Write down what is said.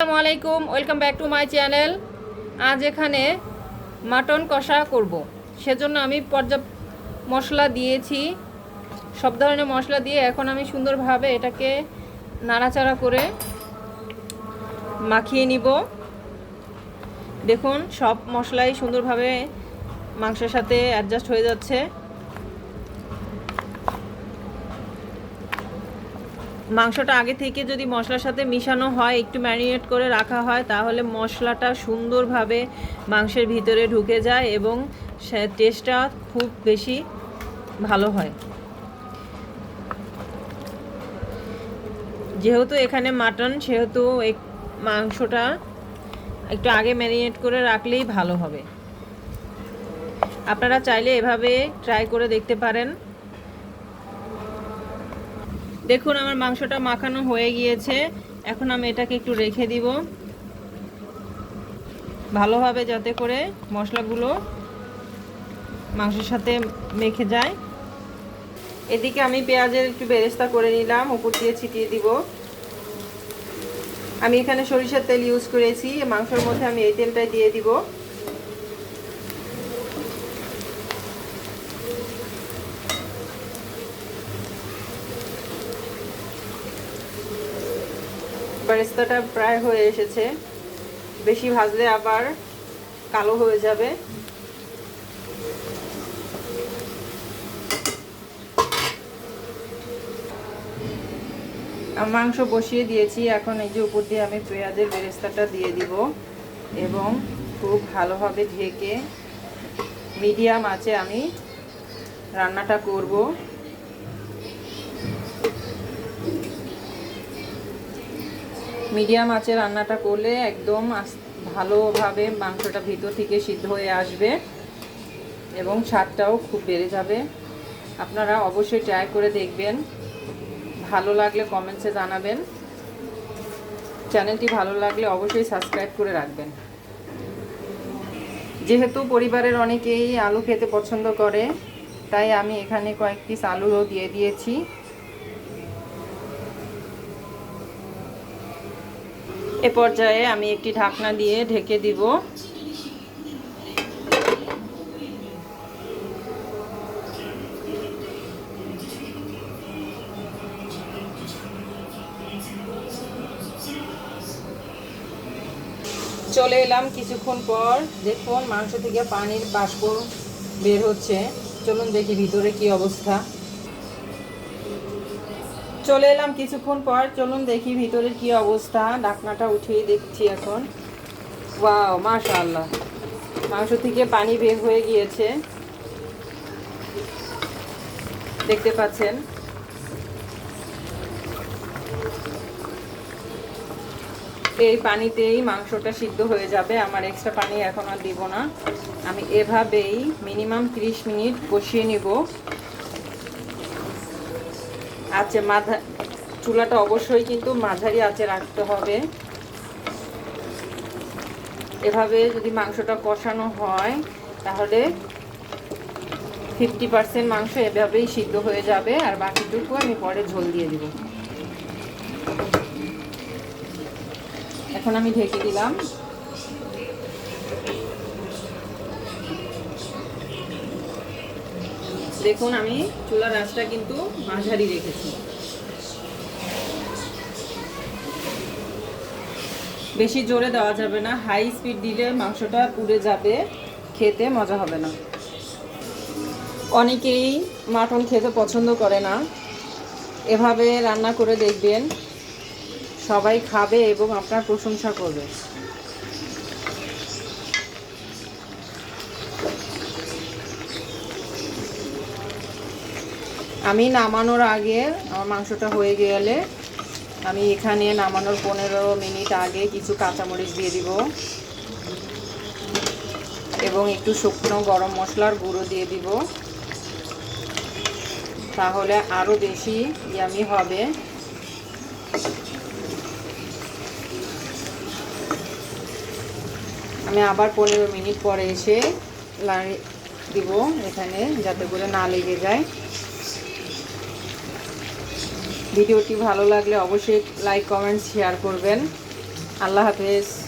আসসালামু আলাইকুম, welcome back to my channel. আজ এখানে মাটন কষা করব, সেজন্য আমি পর্যাপ্ত মশলা দিয়েছি। সব ধরনের মশলা দিয়ে এখন আমি সুন্দরভাবে এটাকে নাড়াচাড়া করে মাখিয়ে নিব। দেখুন, সব মশলাই সুন্দরভাবে মাংসের সাথে অ্যাডজাস্ট হয়ে যাচ্ছে। মাংসটা আগে থেকে যদি মশলার সাথে মিশানো হয়, একটু ম্যারিনেট করে রাখা হয়, তাহলে মশলাটা সুন্দরভাবে মাংসের ভিতরে ঢুকে যায় এবং টেস্টটা খুব বেশি ভালো হয়। যেহেতু এখানে মাটন, সেহেতু মাংসটা একটু আগে ম্যারিনেট করে রাখলেই ভালো হবে। আপনারা চাইলে এভাবে ট্রাই করে দেখতে পারেন। দেখুন, আমার মাংসটা মাখানো হয়ে গিয়েছে। এখন আমি এটাকে একটু রেখে দিব ভালোভাবে, যাতে করে মশলাগুলো মাংসের সাথে মেখে যায়। এদিকে আমি পেঁয়াজের একটু বেরেস্তা করে নিলাম, উপর দিয়ে ছিটিয়ে দিব। আমি এখানে সরিষার তেল ইউজ করেছি, মাংসের মধ্যে আমি এই তেলটাই দিয়ে দিব। বেরেস্তাটা প্রায় হয়ে এসেছে, বেশি ভাজলে আবার কালো হয়ে যাবে। মাংস বসিয়ে দিয়েছি, এখন এই যে উপর দিয়ে আমি পেঁয়াজের বেরেস্তাটা দিয়ে দিব এবং খুব ভালোভাবে ঢেকে মিডিয়াম আঁচে আমি রান্নাটা করব। মিডিয়াম আঁচে রান্নাটা করলে একদম ভালোভাবে মাংসটা ভিতর থেকে সিদ্ধ হয়ে আসবে এবং স্বাদটাও খুব বেড়ে যাবে। আপনারা অবশ্যই ট্রাই করে দেখবেন। ভালো লাগলে কমেন্টসে জানাবেন। চ্যানেলটি ভালো লাগলে অবশ্যই সাবস্ক্রাইব করে রাখবেন। যেহেতু পরিবারের অনেকেই আলু খেতে পছন্দ করে, তাই আমি এখানে কয়েক পিস আলুও দিয়ে দিয়েছি। এ পর্যায়ে আমি একটি ঢাকনা দিয়ে ঢেকে দিব। চলে এলাম কিছুক্ষণ পর। দেখুন, মাংস থেকে পানির বাষ্প বের হচ্ছে। চলুন দেখি ভিতরে কি অবস্থা। চলে এলাম কিছুক্ষণ পর, চলুন দেখি ভিতরের কি অবস্থা। ঢাকনাটা উঠিয়ে দেখছি এখন। ওয়াও, মাশাআল্লাহ, মাংস থেকে পানি বের হয়ে গিয়েছে, দেখতে পাচ্ছেন। এই পানিতেই মাংসটা সিদ্ধ হয়ে যাবে, আমার এক্সট্রা পানি এখন আর দিব না। আমি এভাবেই মিনিমাম 30 মিনিট কষিয়ে নিব। আচ্ছা, চুলাটা অবশ্যই কিন্তু মাঝারি আঁচে রাখতে হবে। এভাবে যদি মাংসটা কষানো হয়, তাহলে 50% মাংস এভাবেই সিদ্ধ হয়ে যাবে, আর বাকিটুকু আমি পরে ঝোল দিয়ে দিব। এখন আমি ঢেকে দিলাম। দেখুন, আমি চুলার আঁচটা কিন্তু মাঝারি রেখেছি। বেশি জোরে দেওয়া যাবে না, হাই স্পিড দিলে মাংসটা পুড়ে যাবে, খেতে মজা হবে না। অনেকেই মাটন খেতে পছন্দ করে না, এভাবে রান্না করে দেখবেন, সবাই খাবে এবং আপনার প্রশংসা করবে। আমি নামানোর আগে, আমার মাংসটা হয়ে গেলে আমি এখানে নামানোর 15 মিনিট আগে কিছু কাঁচামরিচ দিয়ে দিব এবং একটু শুকনো গরম মশলার গুঁড়ো দিয়ে দিব, তাহলে আরও বেশি ইয়ামি হবে। আমি আবার 15 মিনিট পরে এসে দিব এখানে, যাতে করে না লেগে যায়। ভিডিওটি ভালো লাগলে অবশ্যই লাইক, কমেন্ট, শেয়ার করবেন। আল্লাহ হাফেজ।